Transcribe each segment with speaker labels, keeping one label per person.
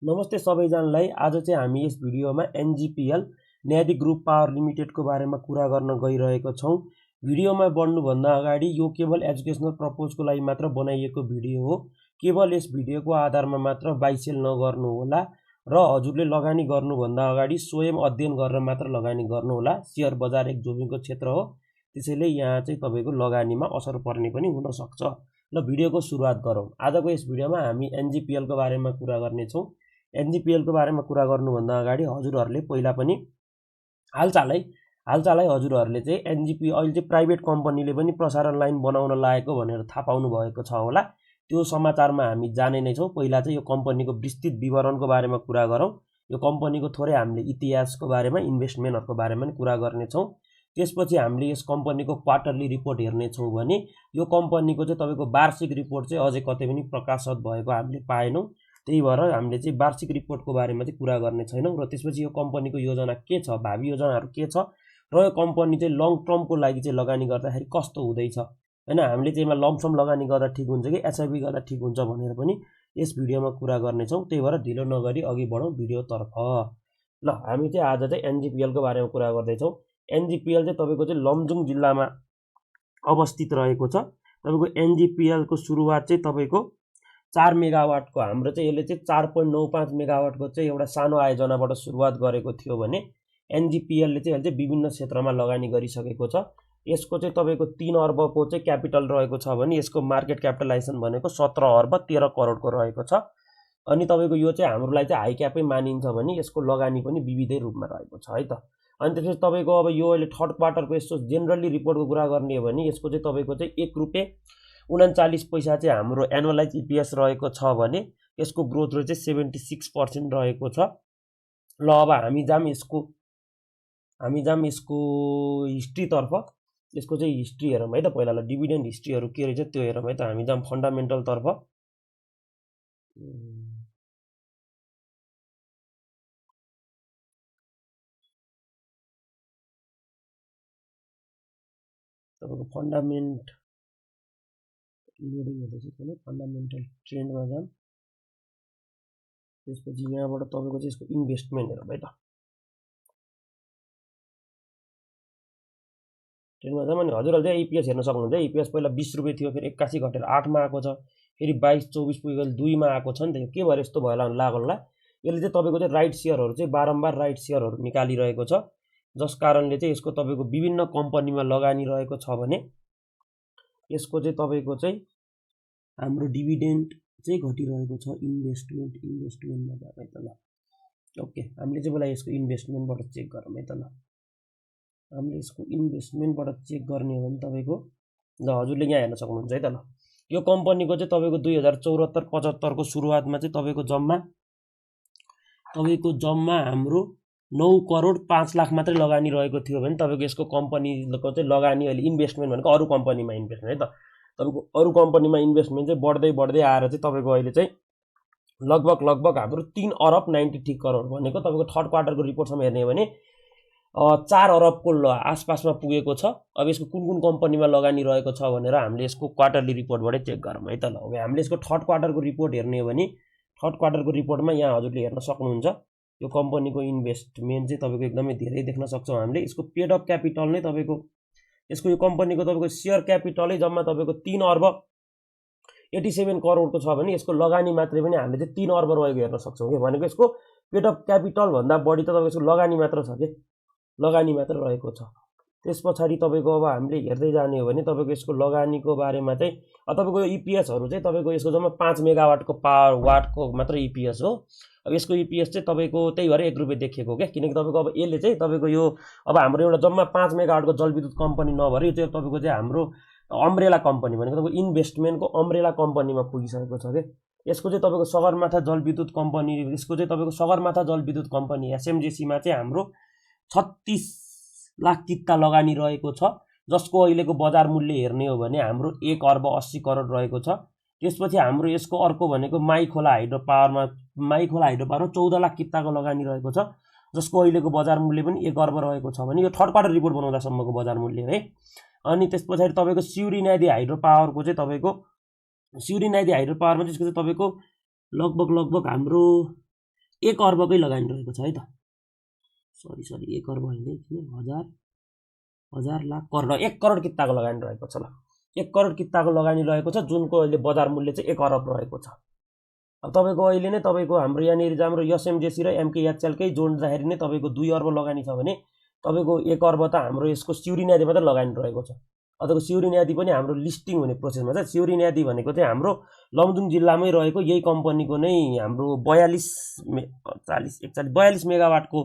Speaker 1: नमस्ते सबैजनालाई। आज चाहिँ हामी यस भिडियोमा एनजीपीएल न्यायाधिक ग्रुप पावर लिमिटेडको बारेमा कुरा गर्न गइरहेको छौँ। भिडियोमा बढ्नुभन्दा अगाडि यो केवल एजुकेसनल पर्पजको लागि मात्र बनाइएको भिडियो हो। केवल यस भिडियोको आधारमा मात्र बाइ सेल नगर्नुहोला र हजुरले लगानी गर्नुभन्दा अगाडि स्वयं अध्ययन गरेर मात्र लगानी गर्नुहोला। शेयर बजार एक जोखिमको क्षेत्र हो, त्यसैले यहाँ चाहिँ तपाईँको लगानीमा असर पर्ने पनि हुन सक्छ। ल भिडियोको सुरुवात गरौँ। आजको यस भिडियोमा हामी एनजीपीएलको बारेमा कुरा गर्नेछौँ। एनजीपीएलको बारेमा कुरा गर्नुभन्दा अगाडि हजुरहरूले पहिला पनि हालचालै हजुरहरूले चाहिँ एनजीपी अहिले चाहिँ प्राइभेट कम्पनीले पनि प्रसारण लाइन बनाउन लागेको भनेर थाहा पाउनु भएको छ होला। त्यो समाचारमा हामी जाने नै छौँ। पहिला चाहिँ यो कम्पनीको विस्तृत विवरणको बारेमा कुरा गरौँ। यो कम्पनीको थोरै हामीले इतिहासको बारेमा, इन्भेस्टमेन्टहरूको बारेमा पनि कुरा गर्नेछौँ। त्यसपछि हामीले यस कम्पनीको क्वार्टरली रिपोर्ट हेर्नेछौँ भने यो कम्पनीको चाहिँ तपाईँको वार्षिक रिपोर्ट चाहिँ अझै कतै पनि प्रकाशित भएको हामीले पाएनौँ। त्यही भएर हामीले चाहिँ वार्षिक रिपोर्टको बारेमा चाहिँ कुरा गर्ने छैनौँ। र त्यसपछि यो कम्पनीको योजना के छ, भावी योजनाहरू के छ, र यो कम्पनी चाहिँ लङ टर्मको लागि चाहिँ लगानी गर्दाखेरि कस्तो हुँदैछ, होइन, हामीले चाहिँ यसमा लमसम लगानी गर्दा ठिक हुन्छ कि एसआइपी गर्दा ठिक हुन्छ भनेर पनि यस भिडियोमा कुरा गर्नेछौँ। त्यही भएर ढिलो नगरी अघि बढौँ भिडियोतर्फ। ल हामी चाहिँ आज चाहिँ एनजीपीएलको बारेमा कुरा गर्दैछौँ। एनजीपीएल चाहिँ तपाईँको चाहिँ लमजुङ जिल्लामा अवस्थित रहेको छ। तपाईँको एनजीपीएलको सुरुवात चाहिँ तपाईँको 4 मेगावाटको, हाम्रो चाहिँ यसले चाहिँ 4.95 मेगावाटको चाहिँ एउटा सानो आयोजनाबाट सुरुवात गरेको थियो भने एनजीपीएलले चाहिँ अहिले चाहिँ विभिन्न क्षेत्रमा लगानी गरिसकेको छ। यसको चाहिँ तपाईँको 3 अर्बको चाहिँ क्यापिटल रहेको छ भने यसको मार्केट क्यापिटलाइजेसन भनेको 17 अर्ब 13 करोडको रहेको छ। अनि तपाईँको यो चाहिँ हाम्रो लागि चाहिँ हाई क्यापै मानिन्छ भने यसको लगानी पनि विविधै रूपमा रहेको छ है त। अनि त्यसपछि तपाईँको अब यो अहिले थर्ड क्वार्टरको यस्तो जेनरली रिपोर्टको कुरा गर्ने हो भने यसको चाहिँ तपाईँको चाहिँ ₹1.39 चाहिँ हाम्रो एनुअलाइज इपिएस रहेको छ भने यसको ग्रोथ रेट चाहिँ 76% रहेको छ। ल अब हामी जाम यसको हिस्ट्रीतर्फ। यसको चाहिँ हिस्ट्री हेरौँ है त पहिला। ल डिभिडेन्ड हिस्ट्रीहरू के रहेछ त्यो हेरौँ है त। हामी जाम फन्डामेन्टलतर्फ। तपाईँको फन्डामेन्ट लोडिङ हुँदैछ किन, फन्डामेन्टल ट्रेन्डमा जाम। त्यसपछि यहाँबाट तपाईँको चाहिँ यसको इन्भेस्टमेन्ट हेरौँ है त। ट्रेन्डमा जाम अनि हजुरहरूले चाहिँ इपिएस हेर्न सक्नुहुन्छ। इपिएस पहिला ₹20 थियो, फेरि 81 घटेर 8मा आएको छ, फेरि 22-24 पुगेर 2मा आएको छ नि त। यो के भएर यस्तो भयो होला। यसले चाहिँ तपाईँको चाहिँ राइट सेयरहरू चाहिँ बारम्बार राइट सेयरहरू निकालिरहेको छ, जस कारणले चाहिँ यसको तपाईँको विभिन्न कम्पनीमा लगानी रहेको छ भने यसको चाहिँ तपाईँको चाहिँ हाम्रो डिभिडेन्ड चाहिँ घटिरहेको छ। इन्भेस्टमेन्टमा जाम है त। ल ओके, हामीले चाहिँ पहिला यसको इन्भेस्टमेन्टबाट चेक गरौँ है त। ल हामीले यसको इन्भेस्टमेन्टबाट चेक गर्ने हो भने तपाईँको ल हजुरले यहाँ हेर्न सक्नुहुन्छ है त। ल यो कम्पनीको चाहिँ तपाईँको 2074-75को सुरुवातमा चाहिँ तपाईँको जम्मा हाम्रो 9 करोड 5 लाख मात्रै लगानी रहेको थियो भने तपाईँको यसको कम्पनीको चाहिँ लगानी अहिले इन्भेस्टमेन्ट भनेको अरू कम्पनीमा इन्भेस्टमेन्ट है त। तपाईँको अरू कम्पनीमा इन्भेस्टमेन्ट चाहिँ बढ्दै आएर चाहिँ तपाईँको अहिले चाहिँ लगभग हाम्रो 3 अरब 93 करोड भनेको तपाईँको थर्ड क्वार्टरको रिपोर्टसम्म हेर्ने हो भने 4 अरबको आसपासमा पुगेको छ। अब यसको कुन कम्पनीमा लगानी रहेको छ भनेर हामीले यसको क्वार्टरली रिपोर्टबाटै चेक गरौँ है त। ल अब हामीले यसको थर्ड क्वार्टरको रिपोर्ट हेर्ने हो भने थर्ड क्वार्टरको रिपोर्टमा यहाँ हजुरले हेर्न सक्नुहुन्छ यो कम्पनीको इन्भेस्टमेन्ट चाहिँ तपाईँको एकदमै धेरै देख्न सक्छौँ हामीले। यसको पेड अफ क्यापिटल नै तपाईँको यसको यो कम्पनीको तपाईँको सेयर क्यापिटलै जम्मा तपाईँको 3 अर्ब 87 करोडको छ भने यसको लगानी मात्रै पनि हामीले चाहिँ 3 अर्ब रहेको हेर्न सक्छौँ कि। भनेको यसको पेड अफ क्यापिटलभन्दा बढी त तपाईँको यसको लगानी मात्र छ कि, लगानी मात्र रहेको छ। त्यस पछाडि तपाईँको अब हामीले हेर्दै जाने हो भने तपाईँको यसको लगानीको बारेमा चाहिँ तपाईँको इपिएसहरू चाहिँ तपाईँको यसको जम्मा 5 मेगावाटको पावर वाटको मात्र इपिएस हो। अब यसको इपिएस चाहिँ तपाईँको त्यही भएर ₹1 देखिएको क्या, किनकि तपाईँको अब यसले चाहिँ तपाईँको यो अब हाम्रो एउटा जम्मा 5 मेगावाटको जलविद्युत कम्पनी नभएर यो चाहिँ तपाईँको चाहिँ हाम्रो अम्ब्रेला कम्पनी भनेको तपाईँको इन्भेस्टमेन्टको अम्ब्रेला कम्पनीमा पुगिसकेको छ कि। यसको चाहिँ तपाईँको सगरमाथा जलविद्युत कम्पनी, यसको चाहिँ तपाईँको सगरमाथा जलविद्युत कम्पनी एसएमजिसीमा चाहिँ हाम्रो 36 लाख किता लगानी रहेको छ, जसको अहिलेको बजार मूल्य हेर्ने हो भने हाम्रो 1 अर्ब 80 करोड रहेको छ। त्यसपछि हाम्रो यसको अर्को भनेको माइखोला हाइड्रो पावरमा 14 लाख किताको लगानी रहेको छ, जसको अहिलेको बजार मूल्य पनि 1 अर्ब रहेको छ भने यो थर्ड क्वार्टर रिपोर्ट बनाउँदासम्मको बजार मूल्य है। अनि त्यस पछाडि तपाईँको सिउरी नदी हाइड्रो पावरको चाहिँ तपाईँको सिउरी नदी हाइड्रो पावरमा चाहिँ यसको चाहिँ तपाईँको लगभग हाम्रो 1 अर्बकै लगानी रहेको छ है त। सरी 1 अर्ब होइन, किन हजार लाख करोड, 1 करोड किताको लगानी रहेको छ। ल 1 करोड किताको लगानी रहेको छ, जुनको अहिले बजार मूल्य चाहिँ 1 अरब रहेको छ। अब तपाईँको अहिले नै तपाईँको हाम्रो यहाँनिर हाम्रो एसएमजेसी र एमकेएचएलकै जोड्दाखेरि नै तपाईँको 2 अर्ब लगानी छ भने तपाईँको 1 अर्ब त हाम्रो यसको सिउरी न्यादी मात्रै लगानी रहेको छ। तपाईँको सिउरी न्यादी पनि हाम्रो लिस्टिङ हुने प्रोसेसमा छ। सिउरी न्यादी भनेको चाहिँ हाम्रो लमजुङ जिल्लामै रहेको यही कम्पनीको नै हाम्रो 42 मेगावाटको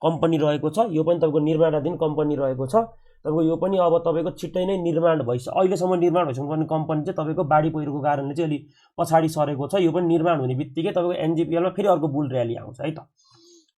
Speaker 1: कम्पनी रहेको छ। यो पनि तपाईँको निर्माणाधीन कम्पनी रहेको छ। तपाईँको यो पनि अब तपाईँको छिट्टै नै निर्माण अहिलेसम्म निर्माण भइसक्नु कम्पनी चाहिँ तपाईँको बाढी पहिरोको कारणले चाहिँ अलि पछाडि सरेको छ। यो पनि निर्माण हुने बित्तिकै तपाईँको एनजिपिएलमा फेरि अर्को बुल र्याली आउँछ है त।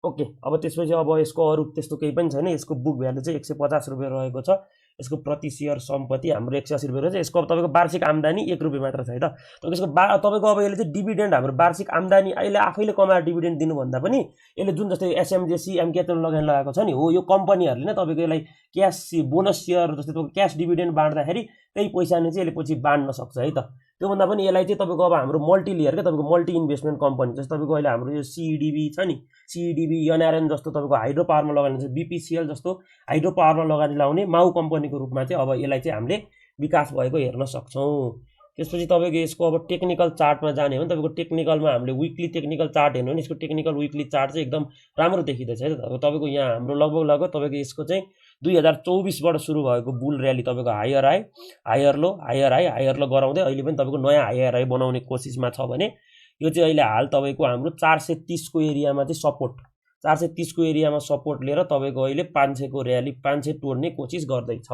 Speaker 1: ओके, अब त्यसपछि अब यसको अरू त्यस्तो केही पनि छैन। यसको बुक भ्यालु चाहिँ 150 रुपियाँ रहेको छ। यसको प्रति सेयर सम्पत्ति हाम्रो 180 रुपियाँ रहेछ। यसको अब तपाईँको वार्षिक आम्दानी 1 रुपियाँ मात्र छ है त। यसको तपाईँको अब यसले चाहिँ डिभिडेन्ड हाम्रो वार्षिक आम्दानी अहिले आफैले कमाएर डिभिडेन्ड दिनुभन्दा पनि यसले जुन जस्तै एसएमजेसी एमकेएचएल लगानी लगाएको छ नि हो, यो कम्पनीहरूले नै तपाईँको यसलाई क्यास बोनस सेयर जस्तै तपाईँको क्यास डिभिडेन्ड बाँड्दाखेरि त्यही पैसा नै चाहिँ यसले पछि बाँड्न सक्छ है त। त्योभन्दा पनि यसलाई चाहिँ तपाईँको अब हाम्रो मल्टी लेयर क्या, तपाईँको मल्टी इन्भेस्टमेन्ट कम्पनी जस्तो तपाईँको अहिले हाम्रो यो सिइडिबी छ नि, सिइडिबी एनआरएन जस्तो तपाईँको हाइड्रो पावरमा लगानी छ, बिपिसिएल जस्तो हाइड्रो पावरमा लगानी लाउने माउ कम्पनीको रूपमा चाहिँ अब यसलाई चाहिँ हामीले विकास भएको हेर्न सक्छौँ। त्यसपछि तपाईँको यसको अब टेक्निकल चार्टमा जाने हो भने तपाईँको टेक्निकलमा हामीले विकली टेक्निकल चार्ट हेर्नु भने यसको टेक्निकल विकली चार्ट चाहिँ एकदम राम्रो देखिँदैछ है त। अब तपाईँको यहाँ हाम्रो लगभग तपाईँको यसको चाहिँ 2024बाट सुरु भएको बुल र्याली तपाईँको हायर हाई हायर लो गराउँदै अहिले पनि तपाईँको नयाँ हायर हाई बनाउने कोसिसमा छ भने यो चाहिँ अहिले हाल तपाईँको हाम्रो 430 को एरियामा चाहिँ सपोर्ट 430 को एरियामा सपोर्ट लिएर तपाईँको अहिले 500 को र्याली 500 तोड्ने कोसिस गर्दैछ।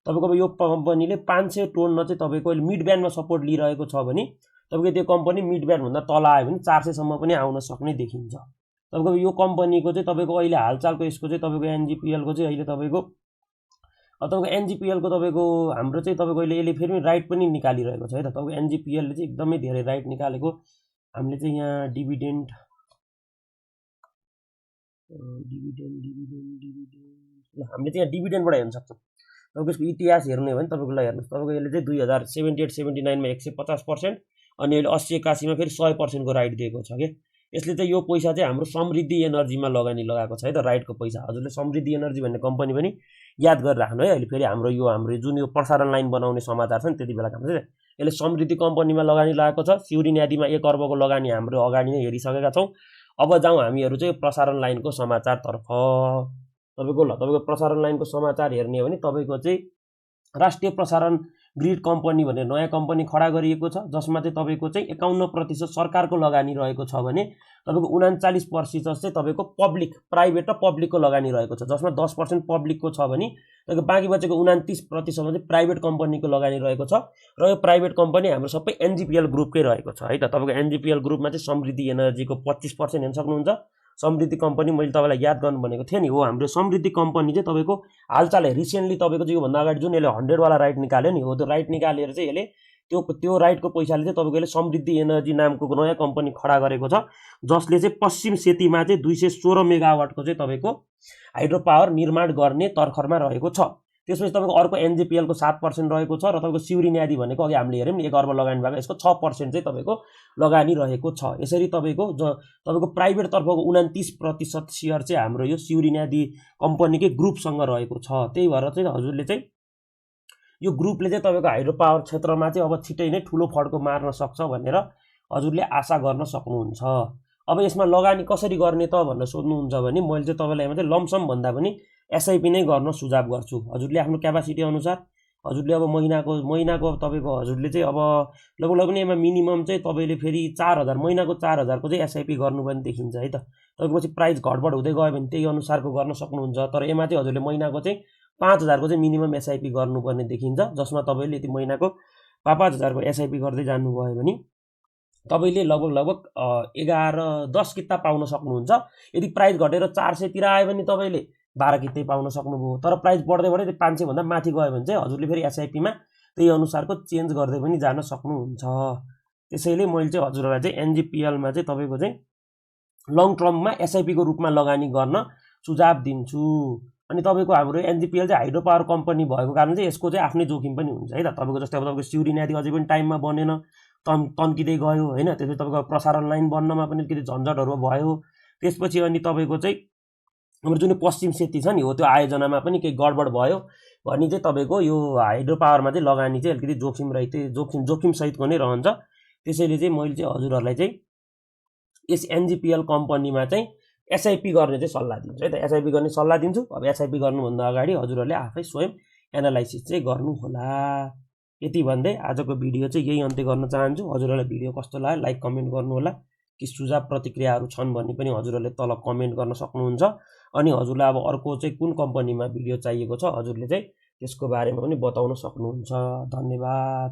Speaker 1: तपाईँको अब यो कम्पनीले 500 तोड्न चाहिँ तपाईँको अहिले मिड ब्यान्डमा सपोर्ट लिइरहेको छ भने तपाईँको त्यो कम्पनी मिड ब्यान्डभन्दा तल आयो भने 400 सम्म पनि आउन सक्ने देखिन्छ। तपाईँको यो कम्पनीको चाहिँ तपाईँको अहिले हालचालको यसको चाहिँ तपाईँको एनजिपिएलको चाहिँ अहिले तपाईँको एनजिपिएलको तपाईँको हाम्रो चाहिँ तपाईँको अहिले यसले फेरि राइट पनि निकालिरहेको छ है त। तपाईँको एनजिपिएलले चाहिँ एकदमै धेरै राइट निकालेको हामीले चाहिँ यहाँ डिभिडेन्ड हामीले चाहिँ यहाँ डिभिडेन्डबाट हेर्न सक्छौँ। तपाईँको यसको इतिहास हेर्ने हो भने तपाईँको लागि हेर्नुहोस्, तपाईँको यसले चाहिँ 2078-79मा 150% अनि अहिले 80-81मा फेरि 100% को राइट दिएको छ कि यसले चाहिँ यो पैसा चाहिँ हाम्रो समृद्धि एनर्जीमा लगानी लगाएको छ है त, राइटको पैसा। हजुरले समृद्धि एनर्जी भन्ने कम्पनी पनि याद गरेर राख्नु है। अहिले फेरि हाम्रो जुन यो प्रसारण लाइन बनाउने समाचार छ नि त्यति बेला हाम्रो चाहिँ यसले समृद्धि कम्पनीमा लगानी लगाएको छ। सिउरी न्यादीमा 1 अर्बको लगानी हाम्रो अगाडि नै हेरिसकेका छौँ। अब जाउँ हामीहरू चाहिँ प्रसारण लाइनको समाचारतर्फ। तपाईँको प्रसारण लाइनको समाचार हेर्ने हो भने तपाईँको चाहिँ राष्ट्रिय प्रसारण ग्रिड कम्पनी भन्ने नयाँ कम्पनी खडा गरिएको छ, जसमा चाहिँ तपाईँको चाहिँ 51% सरकारको लगानी रहेको छ भने तपाईँको 39% चाहिँ तपाईँको प्राइभेट र पब्लिकको लगानी रहेको छ, जसमा 10% पब्लिकको छ भने तपाईँको बाँकी बचेको 29% चाहिँ प्राइभेट कम्पनीको लगानी रहेको छ। र यो प्राइभेट कम्पनी हाम्रो सबै एनजिपिएल ग्रुपकै रहेको छ है त। तपाईँको एनजिपिएल ग्रुपमा चाहिँ समृद्धि एनर्जीको 25% हेर्न सक्नुहुन्छ। समृद्धि कम्पनी मैले तपाईँलाई याद गर्नु भनेको थिएँ नि हो, हाम्रो समृद्धि कम्पनी चाहिँ तपाईँको हालचाल रिसेन्टली तपाईँको चाहिँ योभन्दा अगाडि जुन यसले 100 वाला राइट निकाल्यो नि हो, त्यो राइट निकालेर चाहिँ यसले त्यो राइटको पैसाले चाहिँ तपाईँको यसले समृद्धि एनर्जी नामको नयाँ कम्पनी खडा गरेको छ, जसले चाहिँ पश्चिम सेतीमा चाहिँ 216 मेगावाटको चाहिँ तपाईँको हाइड्रो पावर निर्माण गर्ने तर्खरमा रहेको छ। त्यसपछि तपाईँको अर्को एनजिपिएलको 7% रहेको छ र तपाईँको सिउरी न्यादी भनेको अघि हामीले हेऱ्यौँ नि 1 अर्ब लगानी भएको, यसको 6% चाहिँ तपाईँको लगानी रहेको छ। यसरी तपाईँको प्राइभेट तर्फको 29% सेयर चाहिँ हाम्रो यो सिउरी न्यादी कम्पनीकै ग्रुपसँग रहेको छ। त्यही भएर चाहिँ हजुरले चाहिँ यो ग्रुपले चाहिँ तपाईँको हाइड्रो पावर क्षेत्रमा चाहिँ अब छिट्टै नै ठुलो फड्को मार्न सक्छ भनेर हजुरले आशा गर्न सक्नुहुन्छ। अब यसमा लगानी कसरी गर्ने त भनेर सोध्नुहुन्छ भने मैले चाहिँ तपाईँलाई मात्रै लमसम भन्दा पनि एसआइपी नै गर्न सुझाव गर्छु। हजुरले आफ्नो क्यापासिटी अनुसार हजुरले अब महिनाको तपाईँको हजुरले चाहिँ अब लगभग पनि यसमा मिनिमम चाहिँ तपाईँले फेरि 4000 महिनाको 4000 को चाहिँ एसआइपी गर्नु पनि देखिन्छ है त। तपाईँको चाहिँ प्राइस घटबड हुँदै गयो भने त्यही अनुसारको गर्न सक्नुहुन्छ। तर यसमा चाहिँ हजुरले महिनाको चाहिँ 5000 को चाहिँ मिनिमम एसआइपी गर्नुपर्ने देखिन्छ, जसमा तपाईँले यति महिनाको 5000 को एसआइपी गर्दै जानुभयो भने तपाईँले लगभग 11-10 किता पाउन सक्नुहुन्छ। यदि प्राइस घटेर 400 तिर आयो भने तपाईँले 12 कितै पाउन सक्नुभयो। तर प्राइस बढ्दै 500 भन्दा माथि गयो भने चाहिँ हजुरले फेरि एसआइपीमा त्यही अनुसारको चेन्ज गर्दै पनि जान सक्नुहुन्छ। त्यसैले मैले चाहिँ हजुरहरूलाई चाहिँ एनजिपिएलमा चाहिँ तपाईँको चाहिँ लङ टर्ममा एसआइपीको रूपमा लगानी गर्न सुझाव दिन्छु। अनि तपाईँको हाम्रो एनजिपिएल चाहिँ हाइड्रो पावर कम्पनी भएको कारण चाहिँ यसको चाहिँ आफ्नै जोखिम पनि हुन्छ है त। तपाईँको जस्तै अब तपाईँको सिउरी न्यादी अझै पनि टाइममा बनेन, तन्किँदै गयो होइन। त्यसपछि तपाईँको प्रसारण लाइन बन्नमा पनि अलिकति झन्झटहरू भयो। त्यसपछि अनि तपाईँको चाहिँ हाम्रो जुन पश्चिम सेती छ नि हो त्यो आयोजनामा पनि केही गडबड भयो भने चाहिँ तपाईँको यो हाइड्रो पावरमा चाहिँ लगानी चाहिँ अलिकति जोखिम सहितको नै रहन्छ। त्यसैले चाहिँ मैले चाहिँ हजुरहरूलाई चाहिँ यस एनजिपिएल कम्पनीमा चाहिँ एसआइपी गर्ने चाहिँ सल्लाह दिन्छु है त। एसआइपी गर्ने सल्लाह दिन्छु। अब एसआइपी गर्नुभन्दा अगाडि हजुरहरूले आफै स्वयं एनालाइसिस चाहिँ गर्नु होला। यति भन्दै आजको भिडियो चाहिँ यही अन्त्य गर्न चाहन्छु। हजुरहरूलाई भिडियो कस्तो लाग्यो लाइक कमेन्ट गर्नु होला। कि सुझाव प्रतिक्रियाहरू छन् भन्ने पनि हजुरहरूले तल कमेन्ट गर्न सक्नुहुन्छ। अनि हजुरलाई अब अर्को चाहिँ कुन कम्पनीमा भिडियो चाहिएको छ हजुरले चाहिँ त्यसको बारेमा पनि बताउन सक्नुहुन्छ। धन्यवाद।